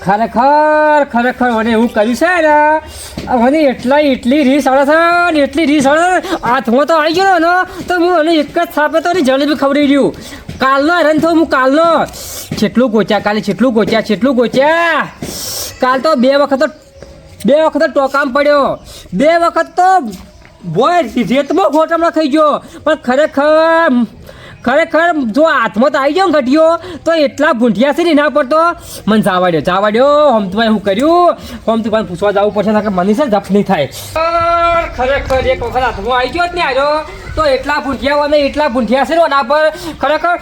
ખરેખર મને એવું કર્યું છે ને મને એટલી રીસ આવે છે ને એટલી રીસ આવે હાથમાં તો આવી ગયો ને તો હું એને એક જ થાપે તો જલેબી ખવડાવી રહ્યું. કાલનો હેરાન થયો હું કાલનો છેટલું ગોચ્યા કાલ તો બે વખત ટોકામ પડ્યો 2 વખત તો બોય રેતમાં ગોટામાં ખાઈ ગયો. પણ ખરેખર જો હાથમાં તો આવી ગયો ને ઘટ્યો તો એટલા ભૂંઠિયા છે ને એના પર તો મને જવા દ્યો હમતુભાઈ શું કર્યું હમતુભાઈ પૂછવા જવું પડશે કે મને છે જપ નહીં થાય. ખરેખર એક વખત હાથમાં આવી ગયો જ ને આવ્યો તો એટલા ભૂંઠિયા છે ને એના પર ખરેખર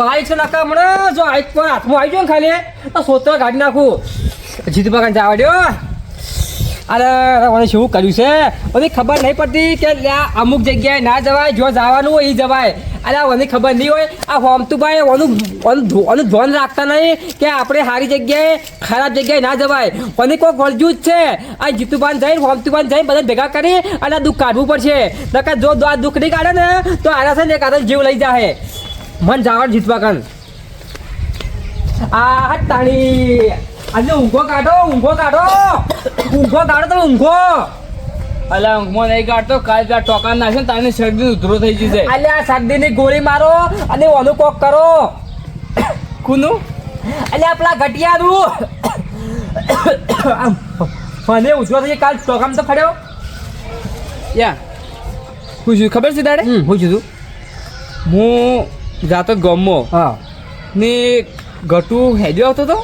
બાઈક છે નાખા હમણાં જો હાથમાં આવી ગયો ને ખાલી તો સોતર કાઢી નાખું. જીતુભાઈ જવા દ્યો. અરે મને શું કર્યું છે મને ખબર નહીં પડતી કે અમુક જગ્યાએ ના જવાય જો જવાનું હોય એ જવાય. અરે મને ખબર નહીં હોય આ હોમતુભાઈ ઓનું ધ્યાન રાખતા નહીં કે આપણે સારી જગ્યાએ ખરાબ જગ્યાએ ના જવાય. મને કોઈ વળજ્યું જ છે આ જીતુભાઈ જઈને હોમતુભાઈ જઈને બધા ભેગા કરી અને આ દુઃખ કાઢવું પડશે. નકર જો આ દુઃખ નહીં કાઢે ને તો આરા છે ને કાઢે જીવ લઈ જાય. મન જવાનું જીતવા કન આ તાણી આજે ઊંઘો કાઢો તમે ઊંઘો. અલા ઊંઘમાં નહીં કાઢતો કાલ પેલા ટોકા નાખે ને તારી શરદી ઉધરો થઈ જશે. અલે આ શરદીની ગોળી મારો અને ઓનું કોક કરો. કોનું? અલે આપણા ઘટિયાનું મને ઉછળો થઈ કાલ ટોકામ તો ખડ્યો પૂછ્યું ખબર છે તારે? પૂછ્યું હું જાતો ગમો હા ને ઘટું હેડ્યો આવતો હતો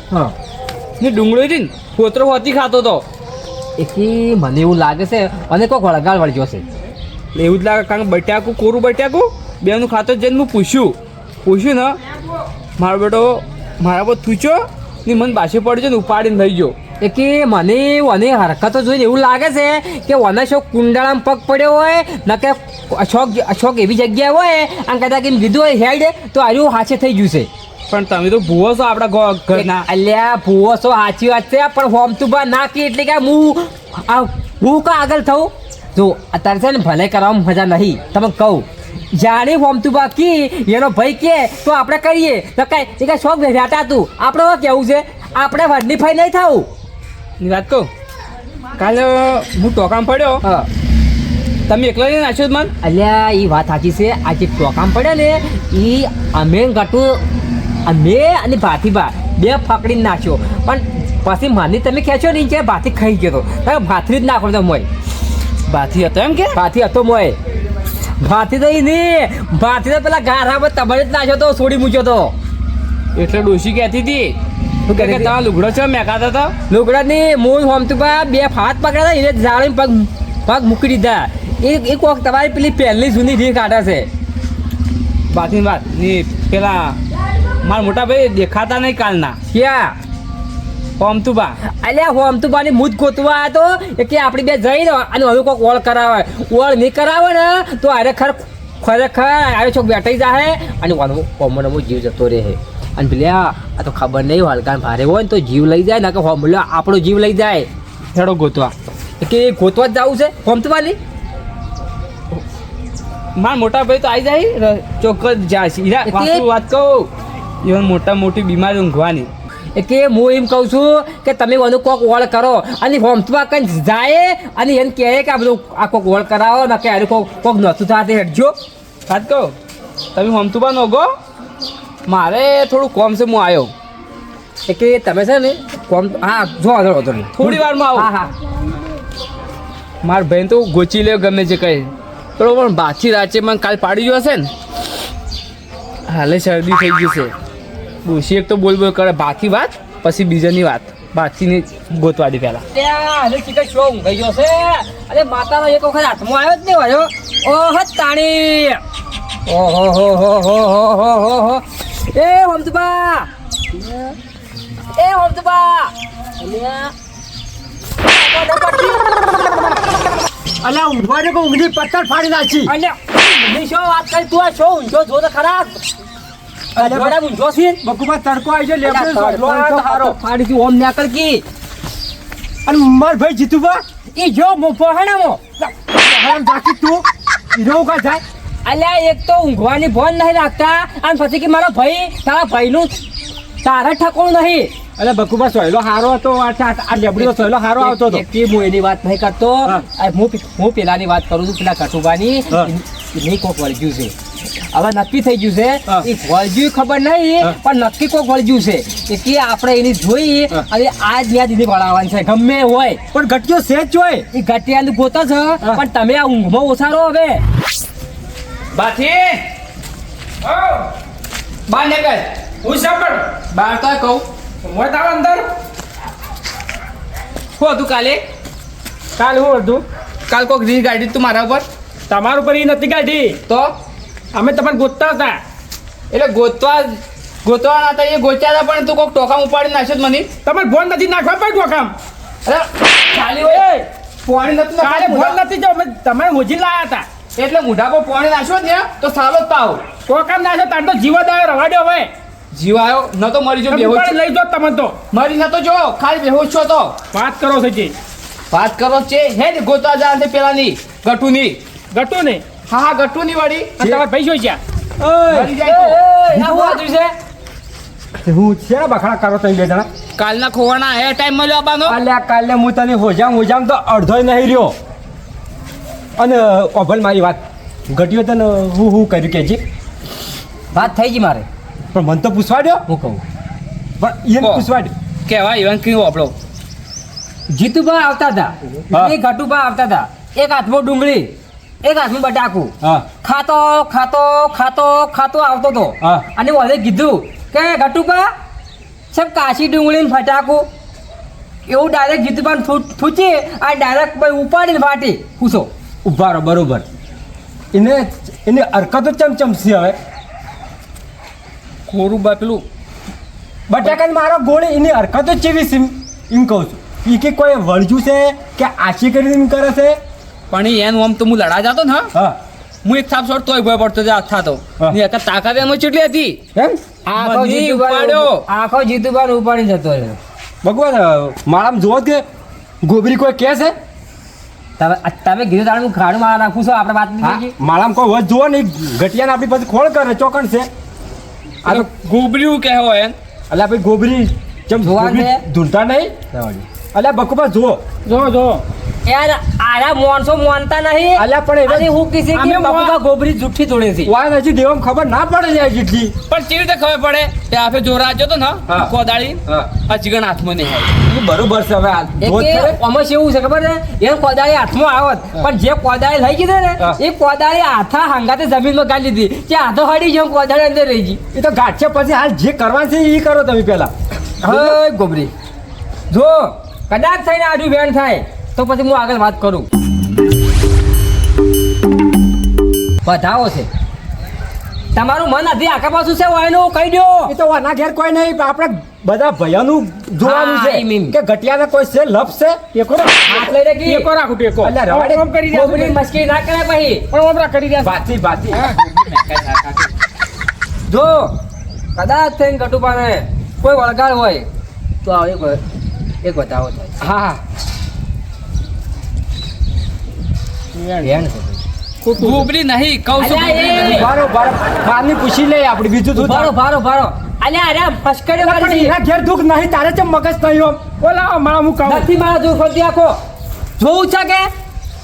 ને ડુંગળી હતી ને પોતરો હોતી ખાતો હતો. એથી મને એવું લાગે છે અને કોક વળગાડ વળગ્યો છે એવું જ લાગે કારણ બટાકું કોરું બટાકું બેનું ખાતો જઈને હું પૂછ્યું ને મારો બેટો મારા પર થૂચ્યો ને મને પાછી પડ્યો ને ઉપાડીને થઈ ગયો. એ કે મને હરકતો જોઈને એવું લાગે છે કે ઓને શોખ કુંડાળામાં પગ પડ્યો હોય ન કે અશોક એવી જગ્યાએ હોય આમ કહેતા કે કીધું હોય હેડ તો આર્યું હાથે થઈ ગયું છે. પણ તમે તો ભૂવો છો આપણા ઘરના. અલ્યા ભૂવો છો સાચી વાત છે પણ હોમતુભા નાખી એટલે કે હું કા આગળ થઉં જો અત્યારે છે ને ભલે કરવામાં મજા નહીં તમે કહું જાણે હોમતુભા કી એનો ભાઈ કે તો આપણે કરીએ તો કઈ શોખ વેટા તું આપણે કેવું છે આપણે વડની ફાઈ નહીં થવું. ની વાત કહું કાલે હું ટોકામ પડ્યો તમે એકલા ને નાખ્યો મન. અલ્યા એ વાત સાચી છે આજે ટોકામ પડ્યા ને એ અમે ગટું અમે અને ભાથીબા બે ફકડીને નાખ્યો પણ પછી માની તમે ખેંચો ને કે ભાથી ખાઈ ગયો તો ભાથરી જ નાખો તો મોય ભાથી હતો એમ કે ભાથી હતો મોય ભાથી તો નહીં ભાથી તો પેલા ગારા પર તબડી જ નાખ્યો તો છોડી મૂક્યો તો એટલે ડોશી કહેતી હતી શું કહે તમારા લુગડો છે મેકાતા હતા લુગડા ની મૂળ હોમતુભા બે હાથ પકડ્યા એને જાળીને પગ મૂકી દીધા એ કોક તમારી પેલી પહેલી જૂની રીત કાઢે છે બાકી વાત ની પેલા મારા મોટા ભાઈ દેખાતા નહીં કાલના ક્યાં હોમતુભા અલ્યા હોમતુભાની મૂજ ગોતવા આવ્યો તો કે આપણે બે જઈને અને હવે કોઈક ઓળ કરાવે ઓળ નહીં કરાવે ને તો ખરેખર આવે છોક બેઠાઈ જાય અને હોમનો જીવ જતો રહે અને પેલે આ તો ખબર નહીં હલકા ભારે હોય ને તો જીવ લઈ જાય ને કે હોમલો આપણો જીવ લઈ જાય હેડો ગોતવા કે ગોતવા જ જવું છે હોમતુભાની. મારા મોટા ભાઈ તો આવી જાય ચોક્કસ જાય વાત કહું even મોટા મોટી બીમારી ઊંઘવાની કે હું એમ કહું છું કે તમે બધું કોક ઓળ કરો અને હોમતુભા કંઈ જાય અને એને કહે કે આ બધું આ કોક ઓળ કરાવો ને કે અરે કોક નહોતું થતું હેઠજો. વાત કહું તમે હોમતુભા નો ગો મારે થોડું કોમ છે હું આવ્યો કે તમે છે ને કોમ હા જો થોડી વારમાં આવો. હા મારા ભાઈ તો ગોચી લે ગમે છે કઈ બરોબર બાકી રાચે મને કાલ પાડી ગયો હશે ને હાલે શરદી થઈ ગઈ છે. ડોશી એક તો બોલ કરે બાકી વાત પછી બીજાની વાત બાકીની ગોતવા દે પહેલા. શો ઊંઘાઈ ગયો છે અરે માતાનો એક વખત હાથમાં આવ્યો જ નહીં વાયો ઓહ તાણી ઓહો એ હોમતુભા અલ્યા ઊંઘવા દે ઊંઘની પથ્થર ફાડી નાખી. અલ્યા શું વાત કરી તું આ શો ઊંઘો જો તો ખરાબ ઊંઘો છે બકુમાં તડકો આવી છે લેબડે હારો ફાડી તું ઓમ નાકળ કી અને માર ભાઈ જીતુભા એ જો પહોણામો બાકી તું હીરો કા જાય. અલ્યા એક તો ઊંઘવાની ભોન નહીં રાખતા અને પછી કે મારો ભાઈ તારા ભાઈનું તારે ઠકોણ નહીં. અરે બકુબા સોયલો હારો હતો આ લેબડીનો સોયલો હારો આવતો હતો. એક હું એની વાત નહીં કરતો. હા. હું પેલાની વાત કરું છું, પેલા કટુબાની. હા. નહીં કોક વળગ્યું છે. હવે નક્કી થઈ ગયું છે. હા. એ વળગ્યું ખબર નહીં, હા. પણ નક્કી કોક વળગ્યું છે. એ કે આપણે એની જોઈ હા. અને આજ ત્યાં દીદી વળાવવાનું છે ગમે એ હોય. પણ ઘટ્યો સેજ જોય. એ ગટિયાનું ગોતો છે, હા. પણ તમે આ ઊંઘમાં ઓછારો હવે. બાથી બાર નીકળ. હું સાંભળ બાર તો કહું મોત આવ અંદર શું હતું કાલે? કાલ હું હતું કાલ કોઈક રીલ ગાડી તું મારા ઉપર તમારું પર ઈ નથી કાઢી તો અમે તમને ગોતતા હતા એટલે ગોતવાના હતા એ ગોચ્યા હતા પણ તું કોઈક ટોકામ ઉપાડી નાખ્યો જ મને. તમારે ફોન નથી નાખવા પડ્યો કામ અરે ચાલી હોય પોણી નતું કાલે ફોન નાખ્યું. નથી જો અમે તમે હોજી લાયા હતા એટલે મોઢા પર પોણી નાખ્યો જ ને તો સારો જ તાવ તો કામ નાખ્યો તાર તો જીવત આવ્યો રવાડ્યો હવે જીવ આવ્યો ન તો મરી જો તમે બેહોશ ઉપાડી લઈ જો તમે તો મરી નતો જો ખાલી બેહોશ છો તો વાત કરો છે જી વાત કરો છે હે ને ગોતવા જા છે પેલાની ગટુની. ગટુ ને હા હા ગટુની વાળી અને તમારા પૈસો જ્યાં મરી જાય તો. આ હું વાંચ્યું છે? હું છે બખડા કરો તમે બે જણા. કાલના ખોવાના હે ટાઈમ મળ્યો આબાનો. કાલે કાલે હું તને હોજામ તો અડધોય નહીં રહ્યો. અને ઓભલ મારી વાત ઘટ્યો તને હું કર્યું કે જી. વાત થઈ ગઈ મારે. પણ મને તો પૂછવા દ્યો. હું કહું પણ એને કહો. પૂછવા દ્યો. કહેવાય ઇવન કયું આપણો જીતુભા આવતા હતા, હા. એ ઘટુભા આવતા હતા. એક હાથમાં ડુંગળી, એક હાથમાં બટાકું. હા ખાતો આવતો હતો. હા. અને ઓલે કીધું કે ઘટુભા સબ કાશી ડુંગળી ને ફટાકું. એવું ડાયરેક્ટ જીતુભા ફૂચી આ ડાયરેક્ટ ઉપાડીને ફાટી પૂછો. ઉભા રહો બરોબર. એને હરકતો ચમચમસી હવે. ખોરું બાપલું બટાકાને મારો ગોળી એની હરકતો જ જેવી છે એમ કહું છું. એ કે કોઈ વળજ્યું છે કે આશી કરીને એમ કરે છે. પણ એનું આમ તો હું લડા જતો ને હા હું એક થાપ છોડ તોય ભય પડતો હાથ થતો હા. ને એક તાકાત એમાં કેટલી હતી એમ આખો મને જીતુભાઈ ઉપાડ્યો. આખો જીતુભાઈ ઉપાડી જતો રહ્યો. ભગવાન મારામાં જોવો કે ગોબરી કોઈ કહે છે. તમે કીધું તારે હું ખાડું મારા નાખું છું આપણે વાત હા, નહીં થઈ ગઈ? માળામાં કોઈ વધ જોવો નહીં. ઘટિયાને આપણી પાસે ખોળ કરે ચોકણ છે. આ તો ગોબર્યું કહેવો એમ અલ્યા ભાઈ ગોબરી ચમ જોવા ગોબરી દે. ધૂંઢતા નહીં. અલ્યા બકુબા જુઓ. જો યાર આરા માણસો માનતા નહીં. અલ્યા પણ એને- અને હું કીધું કે અમે બાપુભા ગોબરી જુઠ્ઠી તોડે છે. વાય હજી દેવામાં ખબર ના પડે યાર જેટલી. પણ કેવી રીતે ખબર પડે તે આપે જોરા આજો તો ને હા. કોદાળી હા. આ જીગણ હાથમાં નહીં આવે. એ બરોબર છે હવે આ એક જોત કે ખરે. આમાં શું છે ખબર છે? એને કોદાળી હાથમાં આવત, પણ જે કોદાળી લઈ ગઈ છે ને હા. એ કોદાળી હાથા હંગાતે જમીનમાં ગાલી દીધી. જે હાથો હડી જેમ કોદાળી અંદર રહી ગઈ. એ તો ગાંઠે પછી હાલ જે કરવાનું છે એ કરો તમે પેલા. હવે ગોબરી જો કદાચ થઈને આજુ વેણ થાય તો પછી હું આગળ વાત કરું. બધાઓ છે તમારું મન હજી આખા પાછું છે વાયનું કહી દો. એ તો વાના ઘેર કોઈ નહીં પણ આપણે બધા ભયાનું જોવાનું હા, એમ, એમ. છે કે ઘટિયાને કોઈ છે લપ છે એ કરો. હાથ લઈ રાખી. ટેકો રાખું ટેકો અલ્યા રવાડે. ઓમ કરી રહ્યા ગોબરી મસ્કી ના કરે પછી. પણ ઓમરા કરી રહ્યા બાતી બાતી. જો કદાચ થઈને કટુપાને કોઈ વળગાડ હોય તો આ એક બતાવો થાય. હા વેણ છે. ગોબરી નહીં કહું છું અલ્યા, ગોબરી એ- નહીં. બરોબર બારની પૂછી લઈએ આપણે બીજું શું ભારો થાય? ભારો ભારો અલ્યા અરે ફસકડે પણ મારી એના ઘેર દુઃખ નહીં તારે ચમ મગજ નહીં આમ. બોલાવો મારા હું કહું નથી મારા દુઃખ ફરતી આખો જોવું છે કે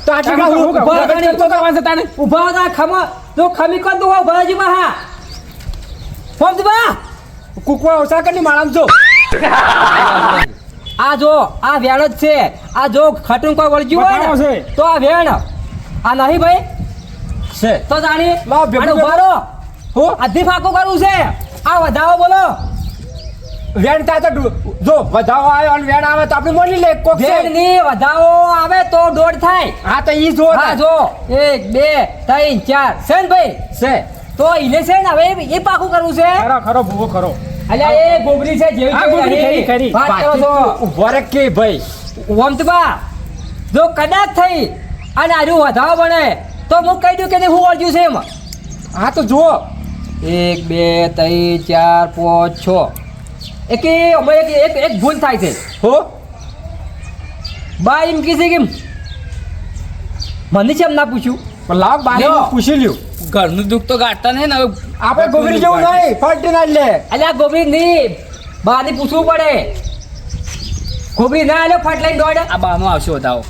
તો આટલી તારે હું હું કહું? ઉભા લગન કરતો કરવાનું છે તારે ઉભા હતા ખમા તો ખમી કોણ તો ઉભા જી બા ફોમ દી બા કુકવા ઓછા કરી માળામાં જો. આ જો આ વેણ જ છે. આ જો ખટું કોઈ વળગ્યું હોય બતાવો ને છે. તો આ વેણ આ નહીં ભાઈ છે તો જાણી લાવ ભેગું અને ઉભા કરો. રહો. હું અધી ફાકું કરવું છે. આ વધાવો બોલો વેણ થાય તો જો વધાવો આવ્યો અને વેણ આવે તો આપણે મોની લે કોક છે. વેણ ની વધાવો આવે તો દોડ થાય. હા તો ઈ જો હા જો 1 2 3 4 સેન ભાઈ છે. તો ઇને છે ને હવે એ પાકું કરવું છે. ખરો ખરો ભૂવો ખરો અલ્યા એ ગોબરી છે જેવી હા, તેવી ગોબરી નહીં. ખરી, ખરી. વાત કરો બાકી છો તું ઊભો રહે કે ભાઈ. ઓમતબા જો કદાચ થઈ અને આજુ વધાવો બને તો હું કહી દઉં કે નહીં હું વળગ્યું છે એમાં. હા તો જુઓ 1 2 3 4 5 6 એક ભૂલ થાય છે. હો બા એમ કીધે કે મને છે એમ ના પૂછ્યું. પણ લાવ બાને લ્યો. પૂછી લ્યો. ઘરનું દુઃખ તો ગાંઠતા નહીં ને હવે આપણે ગોબરી જેવું નહીં ફરતી ના લે. અલ્યા ગોબરી નહીં બહારથી પૂછવું પડે. ખોબરી ના આલ્યો ફટ લઈને દોડે. આ બાનો આવશે બતાવો.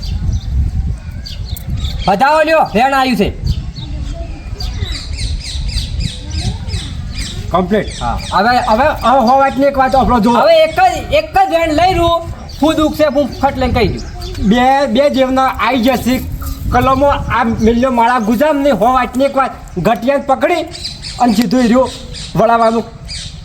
બતાવો લ્યો રેણ આવ્યું છે. કમ્પ્લીટ હા. હવે હો વાતની એક વાત આપણો જો હવે એક જ રેણ લઈ રહ્યું. શું દુઃખ છે હું ફટ લઈને કહી દઉં. બે જીવના આવી જશે કલમો આ મિલ્યો માળા ગુજામ ને હો વાતની એક વાત ઘટિયાને પકડી અને સીધું રહ્યો વળાવવાનું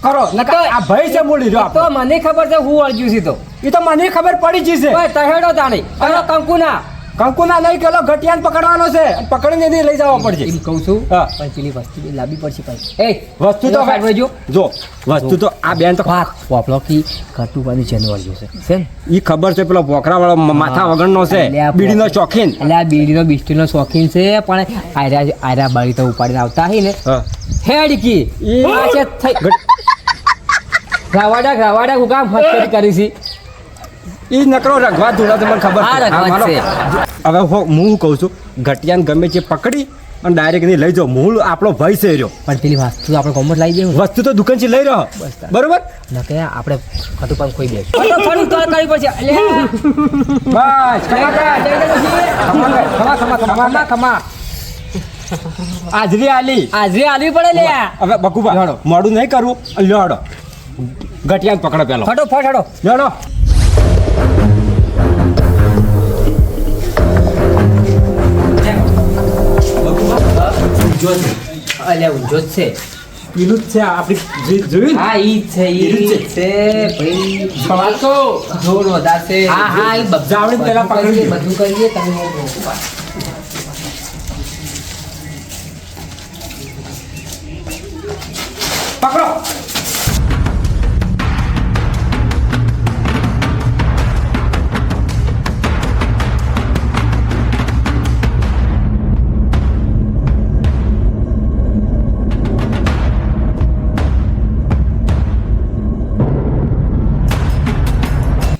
કરો નકર આ ભય છે મૂડી રહ્યો તો આપણો. મને ખબર છે હું અળજ્યું છે તો એ તો મને ખબર પડી જ છે ઓય તહેડો તાણી અને કંકુના કંકુના નહીં કેલો ઘટિયાને પકડવાનો છે પકડીને નહીં લઈ જવો પડશે એમ કહું છું. હા. પણ પેલી વસ્તુ બી લાવવી પડશે ભાઈ. એ વસ્તુ તો કાઢવા જો. જો વસ્તુ તો આ બેન તો વાત પોપલો કી કટુબાની જનવર છે છે ને? ઈ ખબર છે પેલો ભોખરા વાળો માથા વગરનો છે એટલે આ બીડીનો શોખીન એટલે આ બીડીનો બિસ્ટીનો શોખીન છે પણ આયરા બાળી તો ઉપાડીને આવતા હી ને હા. હેડકી ઈ- પાછે થઈ ગાવાડા હું કામ ફટકરી કરી છે. ઈ નકરો રઘવા ધોળા તો મને ખબર હા, છે. રઘવા માનો. જ હવે હું કહું છું ઘટિયાને ગમે તે પકડી અને ડાયરેક્ટ નહીં લઈ જાઓ મૂળ આપણો ભય છે રહ્યો પણ પેલી વસ્તુ આપણે કોમત લાવી દેવું વસ્તુ તો દુકાનથી લઈ રહ્યો બસ તાર. બરોબર ન કે આપણે કટુપામ ખોઈ દેશું તો થોડું તોડ કરવી પડશે. અલ્યા. બસ ખમા કર, જઈ દે પછી. ખમા ખમા હાજરી આલી હાજરી આલવી પડે લે. હવે બકુબા લ્યો. મોડું નહીં કરવું લ્યો હડો ઘટિયાને પકડો પેલો ફટોફટ હડો. લ્યો અલ્યા ઊંઝો જ છે. પેલું જ છે આપણી જોયું હા ઈ જ છે ઈ જ છે ભાઈ. સવાલ તો જોર વધારશે. હા હા ઈ જાવડી પહેલા પકડી બધું કરીએ તમે પકડો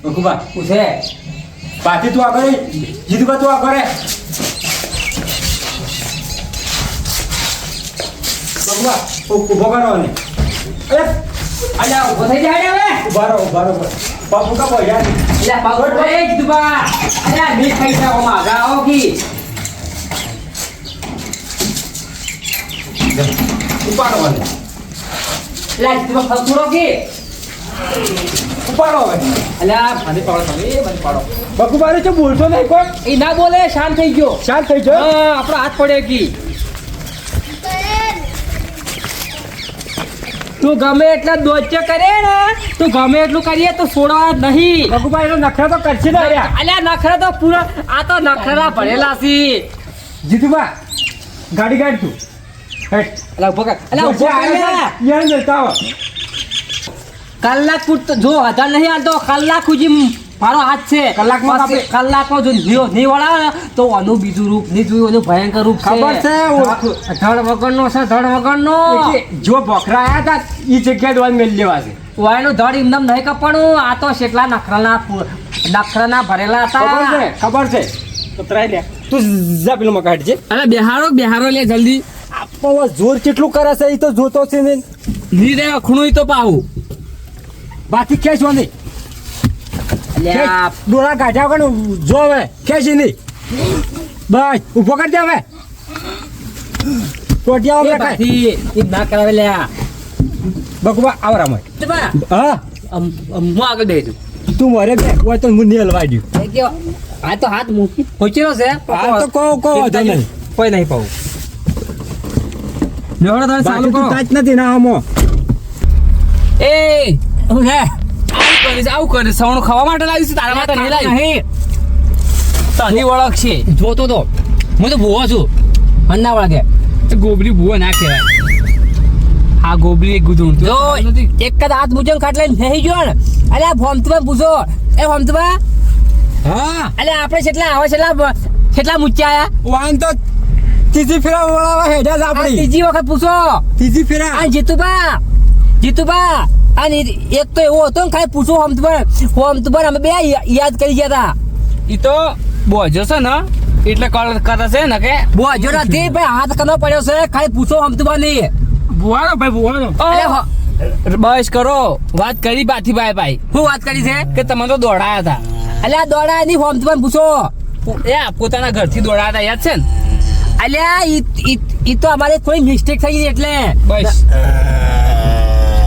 બકુબા પૂછે. પાછી તું આગળ જીતુબા તું આગળ બકુબા ઉભો કરો ને અલ્યા ઊભો થઈ જાય ને હવે. ઉભા રહો બાપુ કા બોલ્યા અલ્યા પાવર પડે જ દુબા. અલ્યા ની ખાઈ જાઓ માગા આવો કી. ઉપાડો મને અલ્યા દુબા ફસુડો કી. ઉપાડો હવે અલ્યા મને પાડો મને પાડો. બકુબાને તો બોલતો નહીં કોઈ એ ના બોલે શાંત થઈ ગયો. શાંત થઈ ગયો હા આપણો હાથ પડે કી. તું ગમે એટલા દોચે કરે ને તું ગમે એટલું કરીએ તો છોડવા જ નહીં. બકુબા એનો નખરા તો કરશે ને અલ્યા અલ્યા નખરા તો પૂરા આ તો નખરા ભરેલા છે. જીતુબા ગાડી કાઢ તું હેટ અલ્યા ઉભો કર. અલ્યા ઉભો કર લે. યાર જતા હો કલાક પૂરતો જો હજાર નહીં હાલતો કલાક સુધી મારો હાથ છે. કલાકમાં પછી આપણે- કલાકમાં જો નહીં વળાવે ને તો આનું બીજું રૂપ નહીં જોયું એનું ભયંકર રૂપ છે. ખબર છે, ધડ વગરનો છે ધડ વગરનો. એટલે જો ભોખરા આયા હતા એ જગ્યાએ દોડ મેળ લેવા છે વાયનું ધડ એમનેમ નહીં કપણું આ તો કેટલા નખરાના ભરેલા હતા. ખબર છે તો ટ્રાય લે તું જા પેલું મકાડ છે અરે બેહારો લે જલ્દી. આપો જોર કેટલું કરે છે એ તો જોતો છે ને ની રે અખણું તો પાવું. બાકી ખેંચવા નહીં અલ્યા ડોળા કાઢ્યા વગર જો હવે ખેંચી નહીં બસ ઊભો કરી દે હવે ટોટિયા એ વગર ખાય પાછી એમ ના કરાવે લ્યા. બકુબા આવ રામ બા, હા હું આગળ બેસી છું. તું મરે બે હોય તો હું નહીં હલવાઈ દઉં એ કેવો? આ તો હાથ મૂકી પહોંચેલો છે. આ તો કહો વાંધો નહીં કોઈ નહીં પાવું. ચાલુ બાકી તું કરો. તાજ નથી ના આમો એ હું હે આવું કરીશ સવણું ખાવા માટે લાવીશ તારા માટે નહીં લાવી. તની ઓળખ છે જોતો તો હું તો ભૂવો છું અન્ના વળગે. ગોબરી ભૂવો ના કહેવાય. હા ગોબરી એક ગુદું જો એક જ હાથ મુજબ ખાટલે નહીં ગયો ને અરે આ ફોમતુબા પૂછો એ ફોમતુબા હા અરે આપણે કેટલા આવે કેટલા મુચ્ચા આયા વાન તો ત્રીજી ફેરા વળાવા હેડ્યા જ આ આપણી ત્રીજી વખત પૂછો ત્રીજી ફેરા આ જીતુબા અને એક તો એવો હતો ને ખાલી પૂછો ફોમતુબા અમે બે યાદ કરી ગયા હતા. ઈ તો બોજો છે ને એટલે કરે છે ને કે બોજો નથી ભાઈ હાથ કનો પડ્યો છે ખાલી પૂછો ફોમતુબા નહીં ભુવાનો ભાઈ ભુવાનો અરે બસ કરો વાત કરી બાથીભાઈ ભાઈ શું વાત કરી છે કે તમે તો દોડાયા હતા અલ્યા દોડા ની ફોર્મ તમે પૂછો એ પોતાના ઘરથી દોડાયા હતા યાદ છે ને અલ્યા ઈ તો અમારે કોઈ મિસ્ટેક થઈ ગઈ એટલે બસ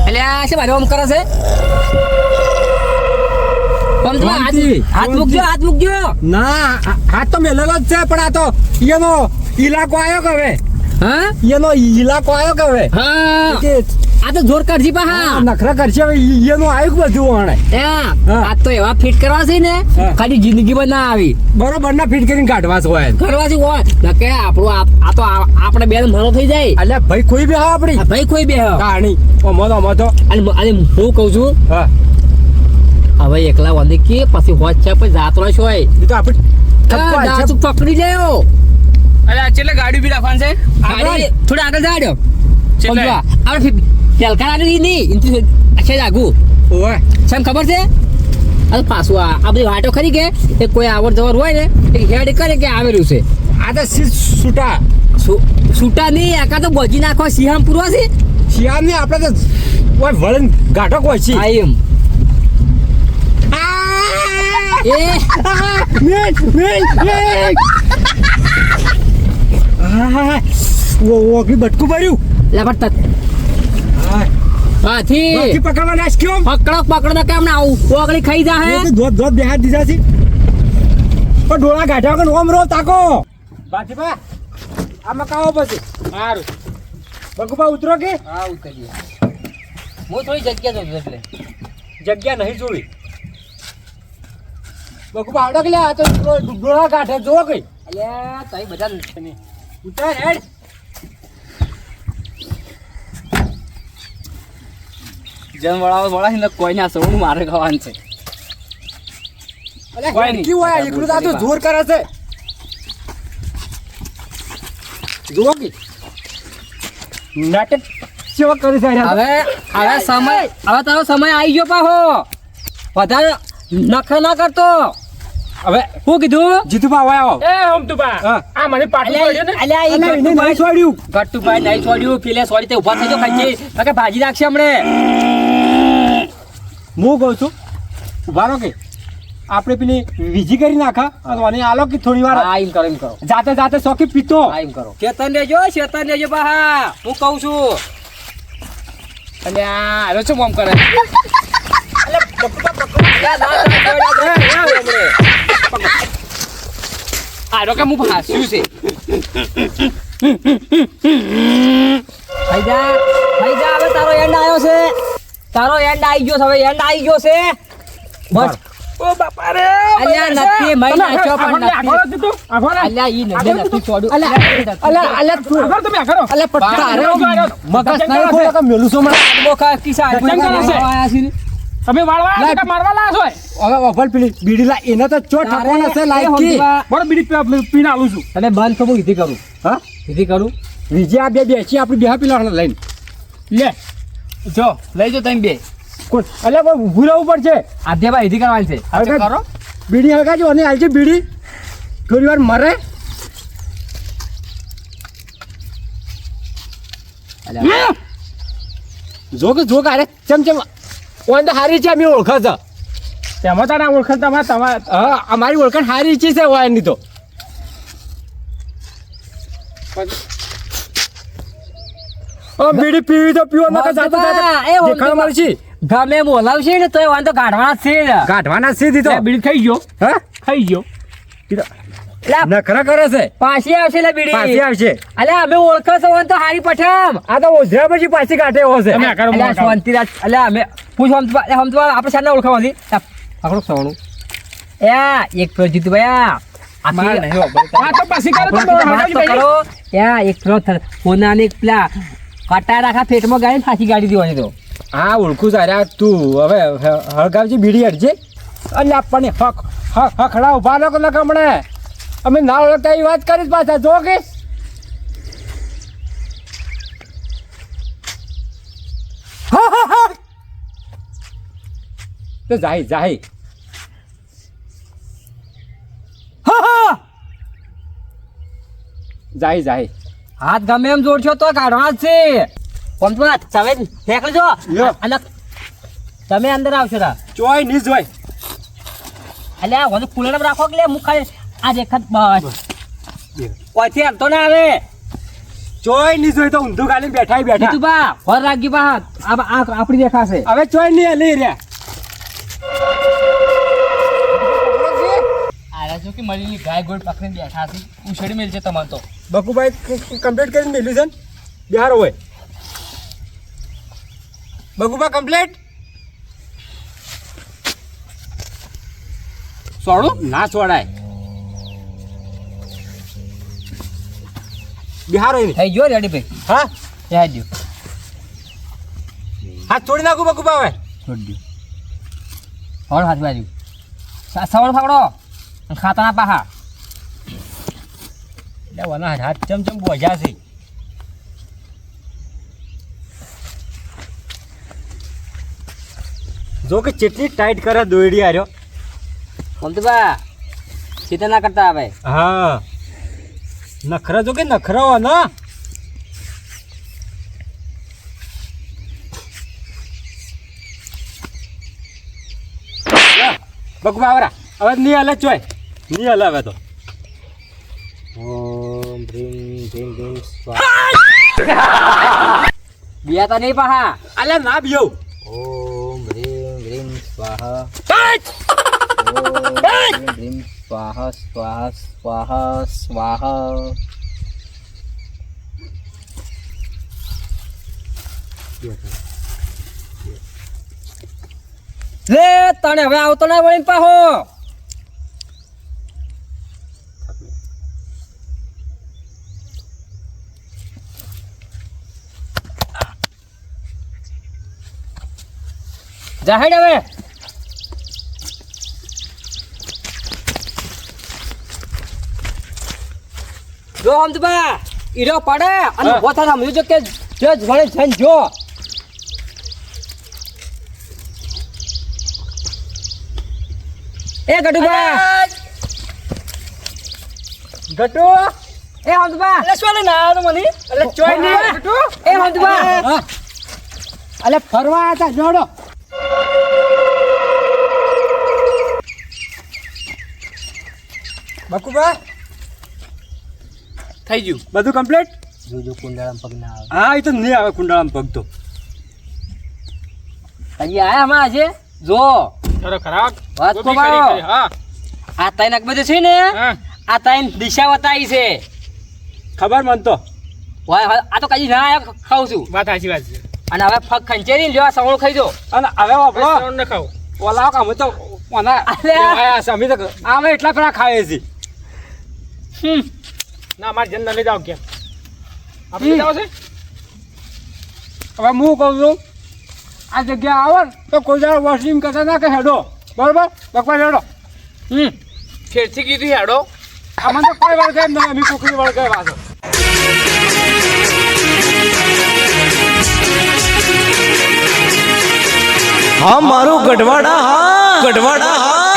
અલ્યા શું મારે આમ કરે છે આમ તો હાથ મૂકજો ના હાથ તો મેલેલો જ છે પણ આ તો એનો ઇલાકો આવ્યો કે હવે હા એનો ઇલાકો આવ્યો કે હવે હા કે આ તો જોર કરજી પા હા નખરા કરશે હવે એનું આવ્યું કે બધું હણે હા હા. આ તો એવા ફિટ કરવા છે ને હા. ખાલી જિંદગીમાં ના આવી બરોબર ના ફીટ કરીને કાઢવા છે હોય કરવાથી હોય નકે આપણું આ તો આપણે બે મનો થઈ જાય અલ્યા ભાઈ કોઈ બી હા આપણી આ ભાઈ કોઈ બે કહાણી ઓમો તો અને હું કહું છું હા હવે એકલા વંદે કે પછી હોત છે પછી જાતો રહેશો હોય એ તો આપણે ઠપકો હાલ છે. દાચુક પકડી લેયો અરે આ છેલ્લે ગાડી બી રાખવાની છે ગાડી થોડા આગળ જાડ્યો છેલ્લે આપણે પેલકા આવી નહીં છે આગુ ઓય સેમ ખબર છે આ પાછું આ બધી વાટો ખરી કે એ કોઈ આવડ જવર હોય ને એ હેડ કરે કે આવેલું છે આ તો છૂટા છૂટા નહીં આકા તો બજી નાખવા સિંહમ પૂરવા છે શિયાળ ને આપણે તો ઓય વળન ગાઢક હોય છે આ એમ એ ઓગળી બટકું ભર્યું લપટ હાથી બાકી પકડવા નાશ કેમ પકડો કેમ ના આવું ઓગળી ખાઈ જા હે ધોધ બેહાર દીધા છે પણ ડોળા ગાઢા વગર ઓમ રો તાકો બાકી બા આમાં કાવો પછી સારું બગુબા ઉતરો કે હા ઉતરીએ હું થોડી જગ્યા જોઉં છું એટલે જગ્યા નહીં જોવી બગુબા આવડો કે લે આ તો ડોળા ગાઢા જો કઈ અલ્યા તઈ બધા ઉતર હેડ જન વળાવો ને કોઈ ના સૌનું મારે ખાવાનું છે અલ્યા કોઈ નહીં. હેડકી હોય એકલું તો આ તો જોર કરે છે જુઓ કે નાટક સેવા કરી છે હવે તારો સમય આવી ગયો પાહો વધારે નખરા ના કરતો હવે શું કીધું જીતુભા હોય આવો એ હમતુભા હા. આ મને પાટું પડ્યું ને અલ્યા ઈ અલ્યા એને નહીં છોડ્યું ગટ્ટુભાઈ નહીં છોડ્યું પેલે છોડી તે ઉભા થઈ જાઓ ખાઈ કે ભાજી નાખશે હમણે હું કહું છું ઉભા રહો કે આપણે પેલી વીજી કરી નાખા અને આલો કે થોડી વાર હા એમ કરો જાતે જાતે સોકી પીતો હા એમ કરો ચેતન લેજો બા હું કહું છું અને આ હાલો શું મોમ કરે હાલો કે હું ભાસ્યું છે થઈ જા હવે તારો એન્ડ આવ્યો છે તારો એન્ડ આવી ગયો છે હવે એન્ડ આવી ગયો છે બસ ઓ બાપા રે અલ્યા નથી મય નાખ્યો પણ નથી આગળ તું આગળ અલ્યા ઈ નથી છોડ્યું અલ્યા તું આગળ તમે આગળ અલ્યા પટ્ટા અરે, મગજ નહીં ખોલો કે મેલું છો મને મોખા કિસા જતન કરે છે. તમે વાળવા આવ્યા છો કે મારવા લાયા છો હવે અભલ પેલી બીડી લા એને તો ચો ઠકવાના છે લાઈકી બરો બીડી પીને આલું છું તને બંધ તો હું ઈધી કરું હા ઈધી કરું વીજી આ બે બેસી આપણી બે પેલા લઈને લે જો લઈ જો તમે બે કોણ અલ્યા કોઈ ઊભું રહેવું પડશે આધ્યાભાઈ ઈધી કરવાની છે હવે કરો બીડી હગાજો અને હાલજે બીડી થોડી વાર મરે જો કે અરે ચમ ઓન તો હારી છે અમે ઓળખે છે તેમાં તારા ઓળખાણ તમારે હા અમારી ઓળખાણ હારી છે વાયરની તો બીડી પીવી તો પીવો નકર જાતે જાતે દેખાડ મળશે ગમે બોલાવશે ને તોય વાંધો કાઢવાના જ છે કાઢવાના સીધી તો બીડી ખાઈ ગયો હા ખાઈ ગયો લા, નખરા કરે છે પાછી આવશે લે બીડી પાછી આવશે અલ્યા અમે ઓળખો છો વાંધો હારી પઠામ આ તો ઓઝરા પછી પાછી કાઢે એવો છે તમે આગળ અલ્યા મોકલાવો. શાંતિરાજ અલ્યા અમે પૂછ હમ તો આપણે શાને ઓળખવાની પકડો સવાનું એક પેલો જીતુભાઈ મારે નહીં વાપરતા. આ તો પછી કરો તો હટાવી ભાઈ. એક પેલો હોનાને એક પેલા કટા રાખા પેટમાં ગાડીને ફાંસી ગાડી દેવાની તો હા ઓળખું સારા તું હવે હળગાવજે બીડી હટજે એટલે આપણને હખડા ઉભા નો ન કમણે અમે ના ઓળખતા એ વાત કરીશ પાછા જો કે તો જાય જાય હાથ ગમે એમ જોડશો તો કાઢવા જ છે કોમતમાં તમે ફેંકલી જો લ્યો. અને તમે અંદર આવશો રા ચોય નહીં જોય અલ્યા વધુ કુલર રાખો કે હું ખાલી આ દેખાત બસ ઓયથી હલતો ના આવે ચોય નહીં જોય તો ઊંધું ગાલી બેઠા તું બેઠા બા હોર રાખી બા આ આપણી દેખાશે હવે ચોય નહીં હલી રહ્યા આરા જો કે મળીને ગાય ગોળ પકડીને બેઠા છે ઉછળી મેલ છે તમારે તો બકુભાઈ કમ્પ્લીટ કરીને મેલ્યું છે ને બિહાર હોય બકુભા કમ્પ્લીટ સોડું ના છોડાય બિહાર હોય ને થઈ ગયો રેડી ભાઈ હા યાદ દો હાથ છોડી નાખું બકુભા હવે છોડી દો હોર હાથ બાજુ સવળ ફાકડો ખાતાના પાહા લેવાના હાથ ચમચમ બોજ્યા છે જો કે ચેટલી ટાઈટ કરે દોયડી આર્યો કોમતબા ચિંતા ના કરતા આવે હા નખરા જો કે નખરા હો ને બકુભા આવરા હવે નહીં હલે ચોય નહીં હલે હવે તો ઓમ ભ્રીમ ભ્રીમ ભ્રીમ સ્વાહા બિયાતા નહીં પાહા અલ્યા ના બીયો ઓમ હ્રીમ હ્રીમ સ્વાહા ઓમ હ્રીમ સ્વાહા સ્વાહા સ્વાહા સ્વાહા લે તને હવે આવતો ના વળી પાહો જાહેડ હવે જો અમદબા ઈરો પડે અને હા. પોતા સમજો જો કે જો વળે જન જો એ ગટુબા ગટુ એ અમદબા એટલે શું ના તો મને એટલે ચોય નહીં ગટુ એ અમદબા અલે ફરવા હતા જોડો બકુભા થઈ ગયું બધું કમ્પ્લીટ જોજો કુંડાળામાં પગ ના આવે હા એ તો નહીં આવે કુંડાળામાં પગ તો હજી આયા હમણાં આજે જો અરે ખરાબ વાત ગોપી તો મારો. કરી, હા આ તાઈ નાક બધું છે ને હા આ તાઈ દિશા બતાવી છે ખબર મન તો વાય આ તો કઈ ના આયા ખાઉં છું વાત સાચી વાત છે અને હવે પગ ખંચેરી લેવા સવળો ખાઈ જો અને હવે વાપરો ન ખાવ ઓલા અમે તો ઓના અલ્યા. આયા છે અમે તો આમે એટલા પેલા ખાઈએ છીએ ના મારે જન લઈ જાઓ કેમ આપણે લઈ જાઓ છે હવે હું કહું છું આ જગ્યા આવો ને તો કોઈ દાડો વોશિંગ કરતા ના કે હેડો બરોબર બકવા હેડો ફેરથી કીધું હેડો આમાં તો કોઈ વળગે એમ નહીં અમે કુકરી વળગે વાંધો હા મારું ગઢવાડા હા